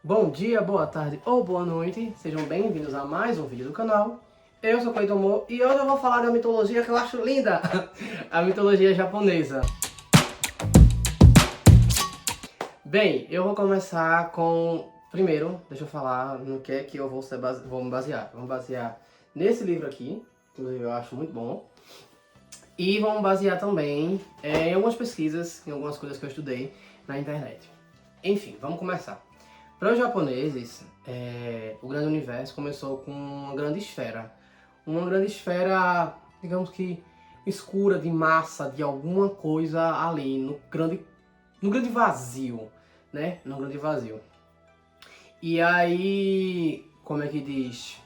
Bom dia, boa tarde ou boa noite, sejam bem-vindos a mais um vídeo do canal. Eu sou Cleiton Mo e hoje eu vou falar da mitologia que eu acho linda, a mitologia japonesa. Bem, eu vou começar com... Primeiro, deixa eu falar no que é que eu vou me basear. Vamos basear nesse livro aqui, inclusive eu acho muito bom. E vamos basear também em algumas pesquisas, em algumas coisas que eu estudei na internet. Enfim, vamos começar. Para os japoneses, o grande universo começou com uma grande esfera. Uma grande esfera, digamos que escura, de massa, de alguma coisa ali, no grande vazio, né? No grande vazio. E aí, como é que diz?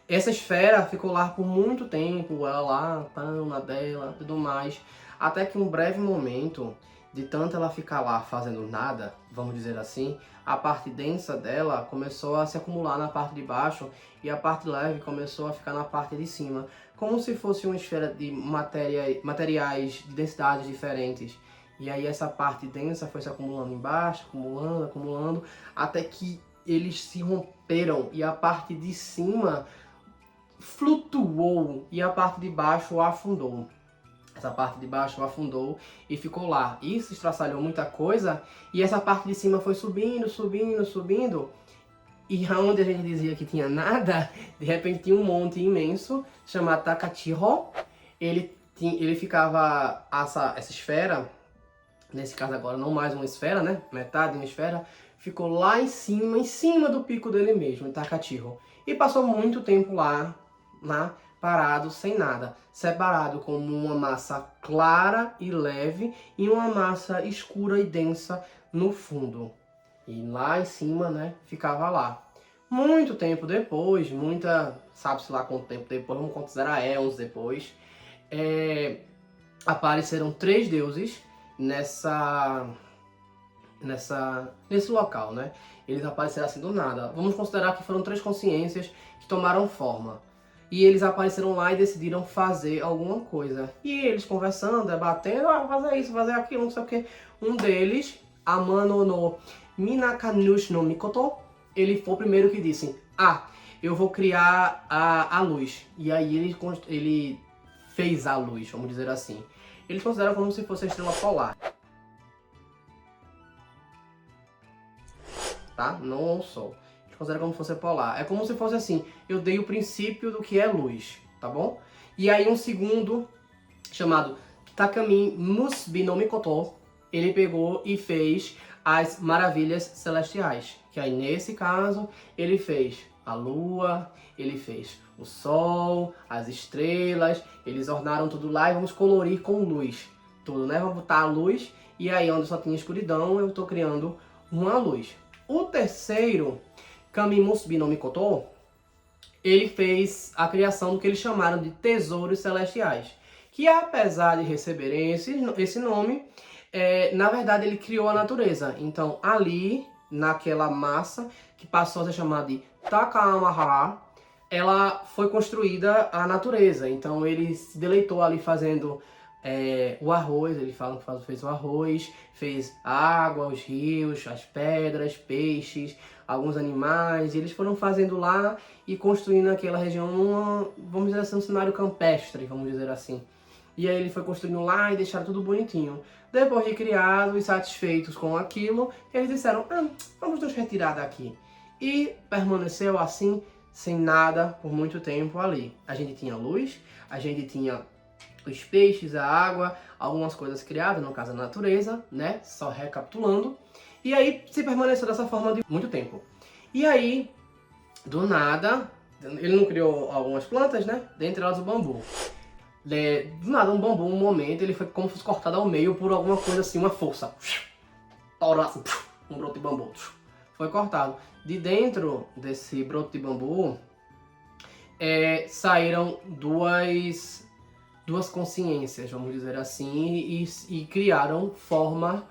Essa esfera ficou lá por muito tempo, ela lá, na dela, tudo mais, até que um breve momento, de tanto ela ficar lá fazendo nada, vamos dizer assim, a parte densa dela começou a se acumular na parte de baixo e a parte leve começou a ficar na parte de cima, como se fosse uma esfera de materiais de densidades diferentes. E aí essa parte densa foi se acumulando embaixo, acumulando, até que eles se romperam e a parte de cima flutuou e a parte de baixo afundou. Essa parte de baixo afundou e ficou lá. Isso estraçalhou muita coisa e essa parte de cima foi subindo, subindo, subindo. E onde a gente dizia que tinha nada, de repente tinha um monte imenso chamado Takachiro. Ele ficava, essa esfera, nesse caso agora não mais uma esfera, né? Metade de uma esfera, ficou lá em cima do pico dele mesmo, em Takachiro. E passou muito tempo lá, parado, sem nada, separado como uma massa clara e leve e uma massa escura e densa no fundo. E lá em cima, né, ficava lá. Muito tempo depois, sabe-se lá quanto tempo depois, vamos considerar éons depois, apareceram três deuses nesse local, né? Eles apareceram assim do nada. Vamos considerar que foram três consciências que tomaram forma. E eles apareceram lá e decidiram fazer alguma coisa. E eles conversando, debatendo, fazer isso, fazer aquilo, não sei o que. Um deles, Amano no Minakanushi no Mikoto, ele foi o primeiro que disse, eu vou criar a luz. E aí ele fez a luz, vamos dizer assim. Eles consideram como se fosse a estrela polar. Tá? Não o Sol. Eles consideram como se fosse polar. É como se fosse assim, eu dei o princípio do que é luz, tá bom? E aí um segundo, chamado Takami Musubi no Mikoto, ele pegou e fez as maravilhas celestiais. Que aí nesse caso, ele fez a lua, ele fez o sol, as estrelas, eles ornaram tudo lá e vamos colorir com luz. Tudo, né? Vamos botar a luz e aí onde só tinha escuridão, eu estou criando uma luz. O terceiro, Kami Musubi no Mikoto, ele fez a criação do que eles chamaram de tesouros celestiais. Que apesar de receberem esse nome, na verdade ele criou a natureza. Então ali, naquela massa, que passou a ser chamada de Takamahara, ela foi construída a natureza. Então ele se deleitou ali fazendo o arroz, ele fala que fez o arroz, fez a água, os rios, as pedras, peixes, alguns animais, e eles foram fazendo lá e construindo aquela região, vamos dizer assim, um cenário campestre, vamos dizer assim. E aí ele foi construindo lá e deixaram tudo bonitinho. Depois de criado e satisfeitos com aquilo, eles disseram, vamos nos retirar daqui. E permaneceu assim, sem nada, por muito tempo ali. A gente tinha luz, a gente tinha os peixes, a água, algumas coisas criadas, no caso a natureza, né? Só recapitulando. E aí se permaneceu dessa forma de muito tempo. E aí, do nada, ele não criou algumas plantas, né? Dentre elas o bambu. Do nada, um bambu, um momento, ele foi como se fosse cortado ao meio por alguma coisa assim, uma força. Assim, um broto de bambu. Foi cortado. De dentro desse broto de bambu, saíram duas consciências, vamos dizer assim, e criaram forma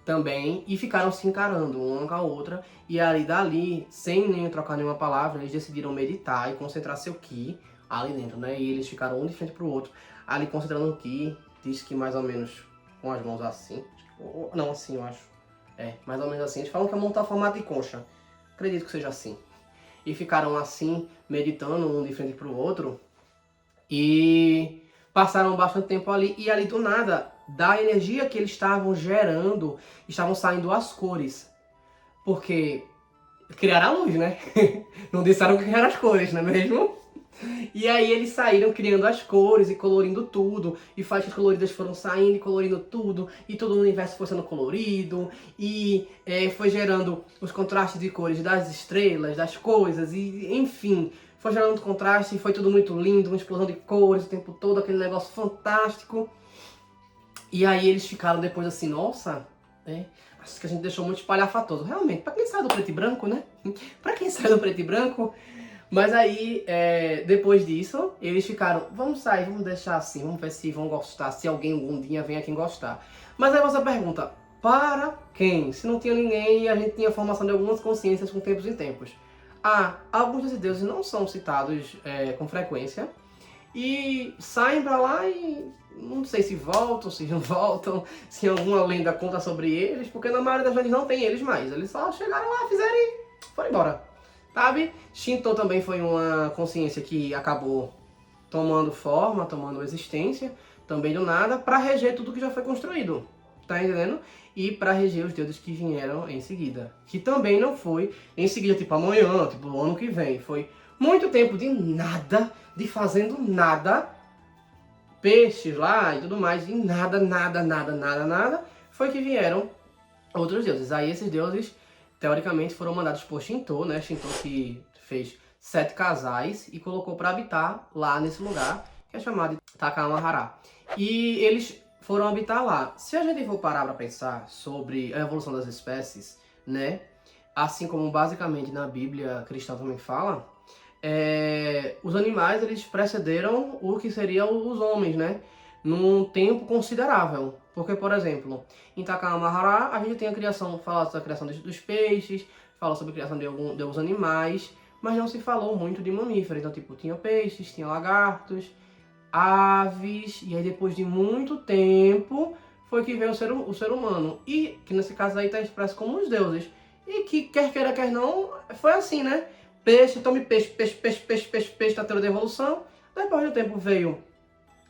também e ficaram se encarando uma com a outra. E ali dali, sem nem trocar nenhuma palavra, eles decidiram meditar e concentrar seu ki ali dentro, né? E eles ficaram um de frente pro outro, ali concentrando o ki, diz que mais ou menos com as mãos assim, não, assim eu acho. Mais ou menos assim. Eles falam que a mão tá formada de concha. Acredito que seja assim. E ficaram assim, meditando um de frente para o outro. E passaram bastante tempo ali. E ali do nada, da energia que eles estavam gerando, estavam saindo as cores. Porque criaram a luz, né? Não disseram que eram as cores, não é mesmo? E aí eles saíram criando as cores e colorindo tudo, e faixas coloridas foram saindo e colorindo tudo, e todo o universo foi sendo colorido, e foi gerando os contrastes de cores das estrelas, das coisas, e enfim, foi gerando contraste, e foi tudo muito lindo, uma explosão de cores o tempo todo, aquele negócio fantástico. E aí eles ficaram depois assim, nossa, acho que a gente deixou muito espalhafatoso. Realmente, pra quem sai do preto e branco, né? Pra quem sai do preto e branco. Mas aí, depois disso, eles ficaram, vamos sair, vamos deixar assim, vamos ver se vão gostar, se alguém algum dia vem aqui gostar. Mas aí você pergunta, para quem? Se não tinha ninguém e a gente tinha formação de algumas consciências com tempos em tempos. Alguns desses deuses não são citados com frequência e saem pra lá e não sei se voltam, se não voltam, se alguma lenda conta sobre eles, porque na maioria das vezes não tem eles mais. Eles só chegaram lá, fizeram e foram embora. Sabe? Shinto também foi uma consciência que acabou tomando forma, tomando existência, também do nada, para reger tudo que já foi construído. Tá entendendo? E para reger os deuses que vieram em seguida. Que também não foi em seguida, tipo amanhã, tipo o ano que vem. Foi muito tempo de nada, de fazendo nada, peixes lá e tudo mais, e nada, foi que vieram outros deuses. Aí esses deuses, teoricamente, foram mandados por Shinto, né? Shinto que fez 7 casais e colocou para habitar lá nesse lugar, que é chamado de Takamahara. E eles foram habitar lá. Se a gente for parar para pensar sobre a evolução das espécies, né? Assim como basicamente na Bíblia cristã também fala, os animais eles precederam o que seriam os homens, né? Num tempo considerável. Porque, por exemplo, em Takamahara a gente tem a criação, fala sobre a criação dos peixes, fala sobre a criação de alguns animais, mas não se falou muito de mamíferos. Então, tipo, tinha peixes, tinha lagartos, aves, e aí depois de muito tempo foi que veio o ser humano. E que nesse caso aí está expresso como os deuses. E que, quer queira, quer não, foi assim, né? Peixe, tome peixe, tateiro de evolução. Depois de um tempo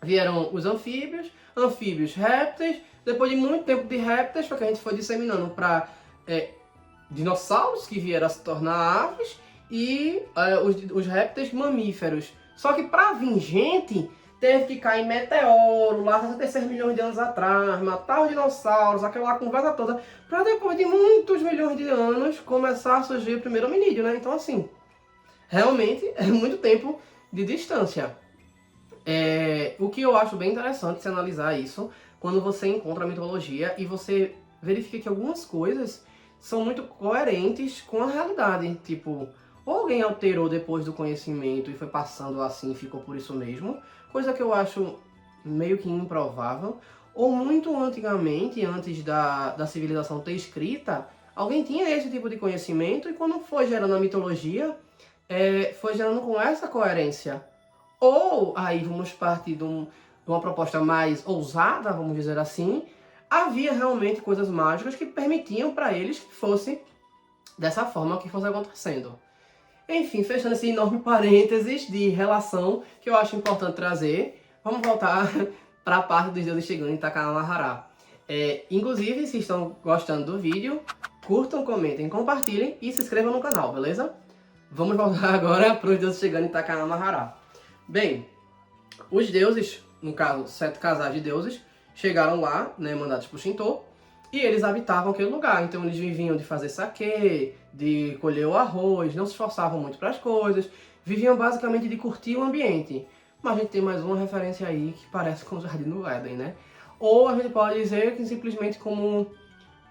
vieram os anfíbios, répteis. Depois de muito tempo de répteis, foi que a gente foi disseminando para dinossauros, que vieram a se tornar aves, e os répteis mamíferos. Só que para vir gente, teve que cair meteoro lá 66 milhões de anos atrás, matar os dinossauros, aquela conversa toda, para depois de muitos milhões de anos começar a surgir o primeiro hominídeo, né? Então assim, realmente é muito tempo de distância. O que eu acho bem interessante se analisar isso, quando você encontra a mitologia e você verifica que algumas coisas são muito coerentes com a realidade. Tipo, ou alguém alterou depois do conhecimento e foi passando assim e ficou por isso mesmo, coisa que eu acho meio que improvável, ou muito antigamente, antes da civilização ter escrita, alguém tinha esse tipo de conhecimento e quando foi gerando a mitologia, foi gerando com essa coerência. Ou aí vamos partir de uma proposta mais ousada, vamos dizer assim, havia realmente coisas mágicas que permitiam para eles que fosse dessa forma que fosse acontecendo. Enfim, fechando esse enorme parênteses de relação que eu acho importante trazer, vamos voltar para a parte dos deuses chegando em Takamahara. Inclusive, se estão gostando do vídeo, curtam, comentem, compartilhem e se inscrevam no canal, beleza? Vamos voltar agora para os deuses chegando em Takamahara. Bem, os deuses, no caso, 7 casais de deuses, chegaram lá, né, mandados por Shinto, e eles habitavam aquele lugar. Então eles viviam de fazer saquê, de colher o arroz, não se esforçavam muito para as coisas, viviam basicamente de curtir o ambiente. Mas a gente tem mais uma referência aí que parece com o Jardim do Éden, né? Ou a gente pode dizer que simplesmente como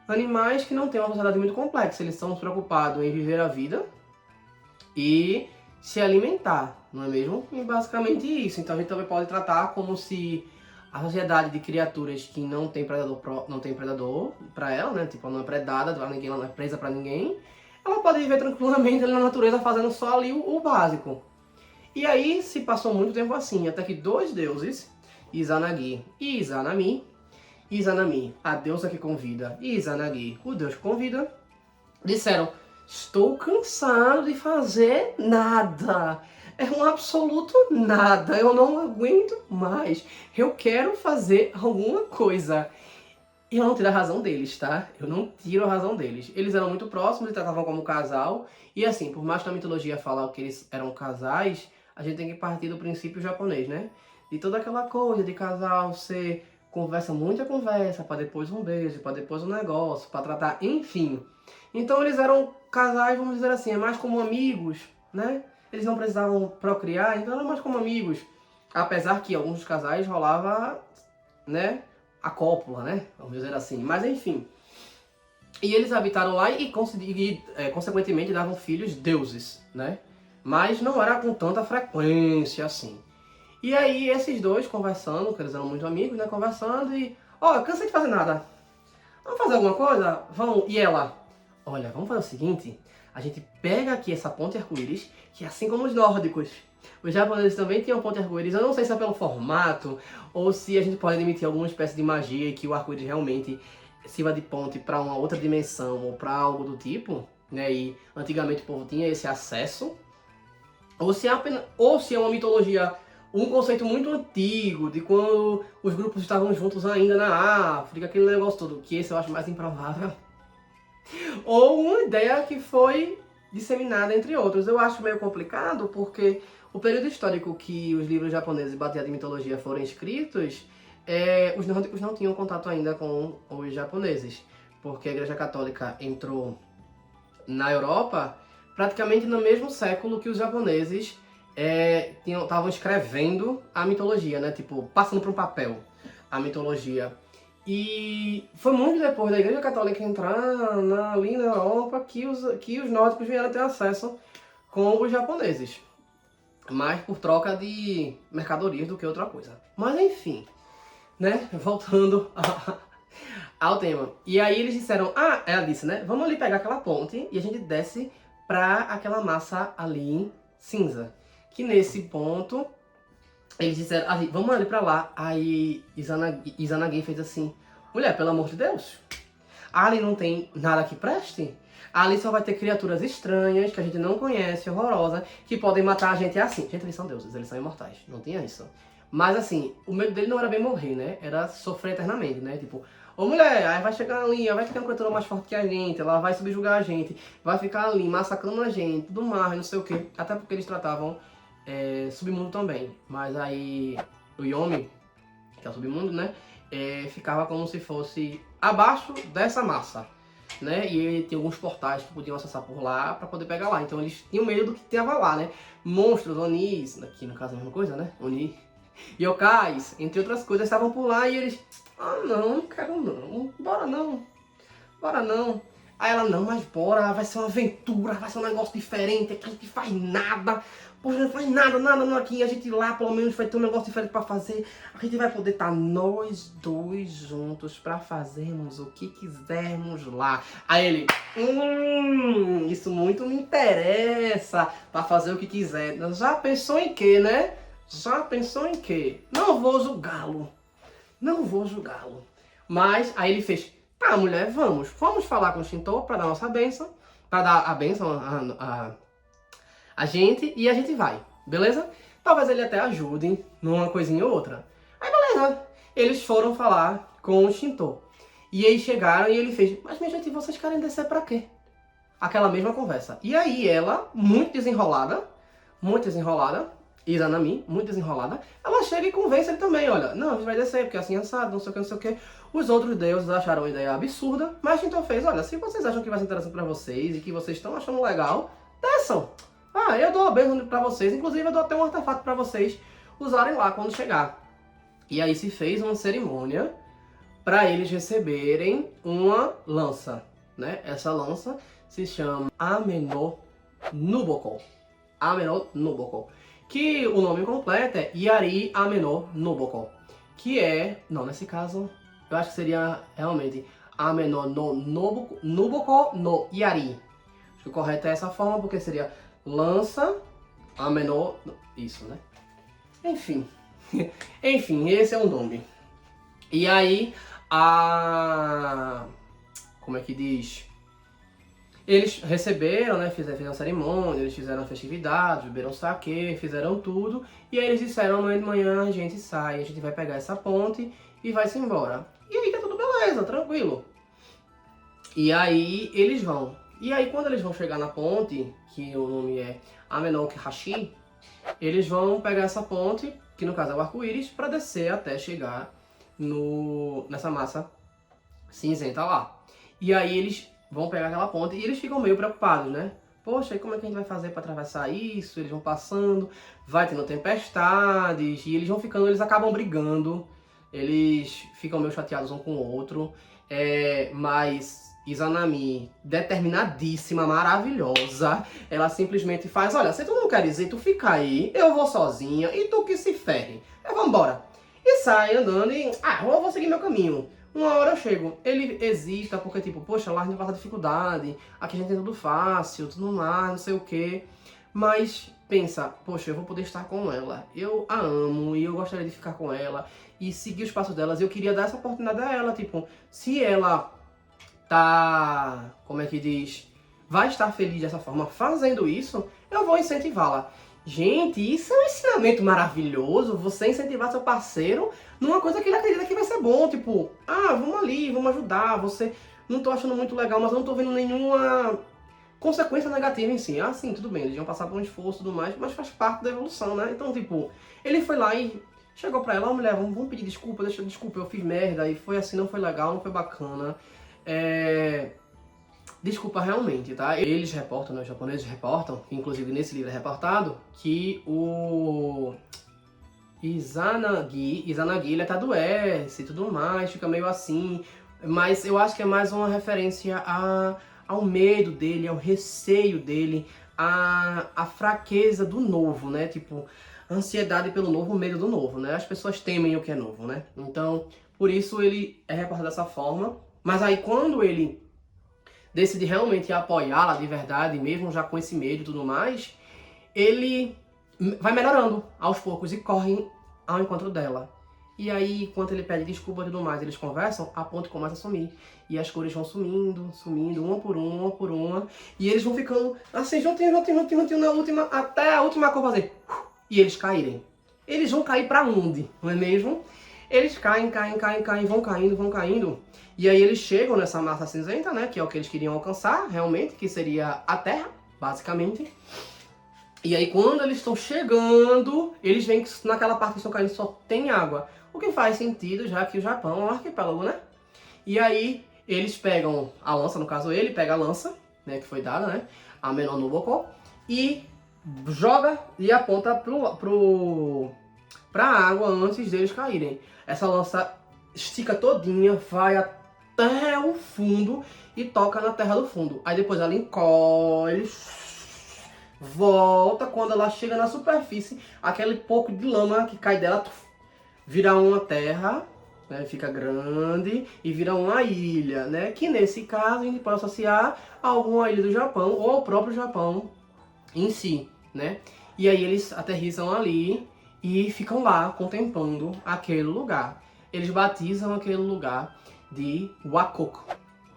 animais que não têm uma sociedade muito complexa, eles são preocupados em viver a vida e se alimentar, não é mesmo? E basicamente isso. Então a gente também pode tratar como se a sociedade de criaturas que não tem predador para ela, né? Tipo, ela não é predada pra ninguém, ela não é presa para ninguém. Ela pode viver tranquilamente ali na natureza fazendo só ali o básico. E aí se passou muito tempo assim, até que 2 deuses, Izanagi e Izanami, Izanami, a deusa que convida, e Izanagi, o deus que convida, disseram: estou cansado de fazer nada. É um absoluto nada. Eu não aguento mais. Eu quero fazer alguma coisa. E eu não tiro a razão deles, tá? Eu não tiro a razão deles. Eles eram muito próximos e tratavam como casal. E assim, por mais que a mitologia fala que eles eram casais, a gente tem que partir do princípio japonês, né? De toda aquela coisa de casal ser conversa, muita conversa, para depois um beijo, para depois um negócio, para tratar, enfim. Então eles eram casais, vamos dizer assim, é mais como amigos, né? Eles não precisavam procriar, então eram mais como amigos. Apesar que alguns casais rolava, né, a cópula, né? Vamos dizer assim. Mas enfim. E eles habitaram lá e consequentemente davam filhos deuses, né? Mas não era com tanta frequência assim. E aí esses dois conversando, que eles eram muito amigos, né? Conversando e... Ó, cansei de fazer nada. Vamos fazer alguma coisa? Vamos. E ela... Olha, vamos fazer o seguinte. A gente pega aqui essa ponte arco-íris, que é assim como os nórdicos. Os japoneses também tinham ponte arco-íris. Eu não sei se é pelo formato, ou se a gente pode emitir alguma espécie de magia e que o arco-íris realmente sirva de ponte para uma outra dimensão ou para algo do tipo, né? E antigamente o povo tinha esse acesso. Ou se é uma mitologia, um conceito muito antigo, de quando os grupos estavam juntos ainda na África, aquele negócio todo, que esse eu acho mais improvável. Ou uma ideia que foi disseminada entre outros. Eu acho meio complicado porque o período histórico que os livros japoneses baseados em mitologia foram escritos, os nórdicos não tinham contato ainda com os japoneses, porque a Igreja Católica entrou na Europa praticamente no mesmo século que os japoneses estavam escrevendo a mitologia, né? Tipo, passando para um papel a mitologia. E foi muito depois da Igreja Católica entrar ali na Europa que os nórdicos vieram ter acesso com os japoneses. Mais por troca de mercadorias do que outra coisa. Mas enfim, né? Voltando ao tema. E aí eles disseram, ela disse, né? Vamos ali pegar aquela ponte e a gente desce pra aquela massa ali cinza. Que nesse ponto... Eles disseram, assim, vamos ali pra lá. Aí Izanagi fez assim, mulher, pelo amor de Deus, ali não tem nada que preste. Ali só vai ter criaturas estranhas, que a gente não conhece, horrorosas, que podem matar a gente assim. Gente, eles são deuses, eles são imortais, não tinha isso. Mas assim, o medo dele não era bem morrer, né? Era sofrer eternamente, né? Tipo, ô mulher, aí vai chegar ali, vai ter uma criatura mais forte que a gente, ela vai subjugar a gente, vai ficar ali massacrando a gente, tudo mais, não sei o quê. Até porque eles tratavam submundo também. Mas aí o Yomi, que é o submundo, né? Ficava como se fosse abaixo dessa massa, né? E ele tinha alguns portais que podiam acessar por lá para poder pegar lá. Então eles tinham medo do que tava lá, né? Monstros, Onis, aqui no caso é a mesma coisa, né? Oni, yokais, entre outras coisas, estavam por lá e eles... não quero não. Bora não. Bora não. Aí ela, não, mas bora, vai ser uma aventura, vai ser um negócio diferente, aqui a gente faz nada. Poxa, não faz nada não aqui, a gente lá pelo menos vai ter um negócio diferente pra fazer. A gente vai poder estar nós dois juntos pra fazermos o que quisermos lá. Aí ele, isso muito me interessa, pra fazer o que quiser. Já pensou em quê, né? Já pensou em quê? Não vou julgá-lo. Não vou julgá-lo. Mas aí ele fez, tá mulher, vamos falar com o Shinto pra dar nossa bênção, pra dar a bênção a gente e a gente vai, beleza? Talvez ele até ajude numa coisinha ou outra. Aí beleza, eles foram falar com o Shinto. E aí chegaram e ele fez, mas minha gente, vocês querem descer pra quê? Aquela mesma conversa. E aí ela, muito desenrolada, Izanami, muito desenrolada, ela chega e convence ele também, olha, não, a gente vai descer, porque assim é assado, não sei o que, não sei o que. Os outros deuses acharam a ideia absurda, mas Shinto fez, olha, se vocês acham que vai ser interessante pra vocês e que vocês estão achando legal, desçam. Eu dou a bênção pra vocês, inclusive eu dou até um artefato pra vocês usarem lá quando chegar. E aí se fez uma cerimônia pra eles receberem uma lança, né? Essa lança se chama Ame-no Nuboko. Ame-no Nuboko. Que o nome completo é Yari Ame-no Nuboko. Que é, não, nesse caso, eu acho que seria realmente Ame-no Nuboko no Yari. Acho que o correto é essa forma, porque seria lança, Ame-no... Isso, né? Enfim. Enfim, esse é o nome. E aí, como é que diz? Eles receberam, né, fizeram a cerimônia, eles fizeram a festividade, beberam saquê, fizeram tudo. E aí eles disseram, amanhã de manhã a gente sai, a gente vai pegar essa ponte e vai-se embora. E aí tá tudo beleza, tranquilo. E aí eles vão. E aí quando eles vão chegar na ponte, que o nome é Amenok Hashi, eles vão pegar essa ponte, que no caso é o arco-íris, para descer até chegar nessa massa cinzenta lá. E aí eles vão pegar aquela ponte e eles ficam meio preocupados, né? Poxa, e como é que a gente vai fazer para atravessar isso? Eles vão passando, vai tendo tempestades, e eles vão ficando, eles acabam brigando, eles ficam meio chateados um com o outro, mas Izanami, determinadíssima, maravilhosa, ela simplesmente faz, olha, se tu não queres ir, tu fica aí, eu vou sozinha, e tu que se ferre, vambora. E sai andando e, eu vou seguir meu caminho. Uma hora eu chego, ele hesita porque tipo, poxa, lá a gente vai passar dificuldade, aqui a gente tem tudo fácil, tudo mais, não sei o que. Mas pensa, poxa, eu vou poder estar com ela, eu a amo e eu gostaria de ficar com ela e seguir os passos delas, eu queria dar essa oportunidade a ela, tipo, se ela tá, como é que diz, vai estar feliz dessa forma fazendo isso, eu vou incentivá-la. Gente, isso é um ensinamento maravilhoso, você incentivar seu parceiro numa coisa que ele acredita que vai ser bom, tipo, vamos ali, vamos ajudar, você não tô achando muito legal, mas eu não tô vendo nenhuma consequência negativa em si. Sim, tudo bem, eles iam passar por um esforço e tudo mais, mas faz parte da evolução, né? Então, tipo, ele foi lá e chegou pra ela, mulher, vamos pedir desculpa, desculpa, eu fiz merda, e foi assim, não foi legal, não foi bacana. Desculpa realmente, tá? Eles reportam, né, os japoneses reportam, inclusive nesse livro é reportado, que o Izanagi ele até adoece e tudo mais, fica meio assim, mas eu acho que é mais uma referência ao medo dele, ao receio dele, à fraqueza do novo, né? Tipo, ansiedade pelo novo, medo do novo, né? As pessoas temem o que é novo, né? Então, por isso ele é reportado dessa forma, mas aí quando ele decide realmente apoiá-la de verdade, mesmo já com esse medo e tudo mais, ele vai melhorando aos poucos e corre ao encontro dela. E aí, enquanto ele pede desculpa e tudo mais, eles conversam, a ponte começa a sumir. E as cores vão sumindo, uma por uma. E eles vão ficando assim, juntinho na última, até a última cor fazer. E eles caírem. Eles vão cair pra onde, não é mesmo? Eles caem, vão caindo. E aí eles chegam nessa massa cinzenta, né? Que é o que eles queriam alcançar, realmente, que seria a Terra, basicamente. E aí quando eles estão chegando, eles veem que naquela parte que estão caindo só tem água. O que faz sentido, já que o Japão é um arquipélago, né? E aí eles pegam a lança, no caso ele pega a lança, né, que foi dada, né? A menor no Bokô, e joga e aponta pra água antes deles caírem. Essa lança estica todinha, vai até o fundo e toca na terra do fundo. Aí depois ela encolhe, volta, quando ela chega na superfície, aquele pouco de lama que cai dela vira uma terra, né, fica grande e vira uma ilha, né? Que nesse caso a gente pode associar a alguma ilha do Japão ou ao próprio Japão em si, né? E aí eles aterrissam ali e ficam lá contemplando aquele lugar. Eles batizam aquele lugar de Wakoko,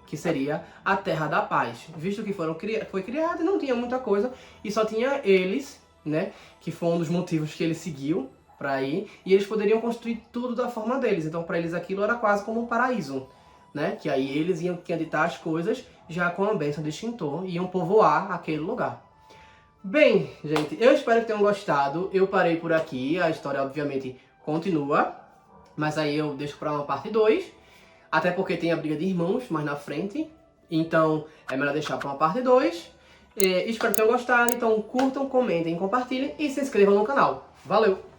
que seria a Terra da Paz, visto que foi criado e não tinha muita coisa, e só tinha eles, né, que foi um dos motivos que ele seguiu para ir, e eles poderiam construir tudo da forma deles, então para eles aquilo era quase como um paraíso, né, que aí eles iam editar as coisas já com a bênção de extintor e iam povoar aquele lugar. Bem, gente, eu espero que tenham gostado, eu parei por aqui, a história obviamente continua, mas aí eu deixo para uma parte 2, até porque tem a briga de irmãos mais na frente, então é melhor deixar para uma parte 2. Espero que tenham gostado, então curtam, comentem, compartilhem e se inscrevam no canal. Valeu!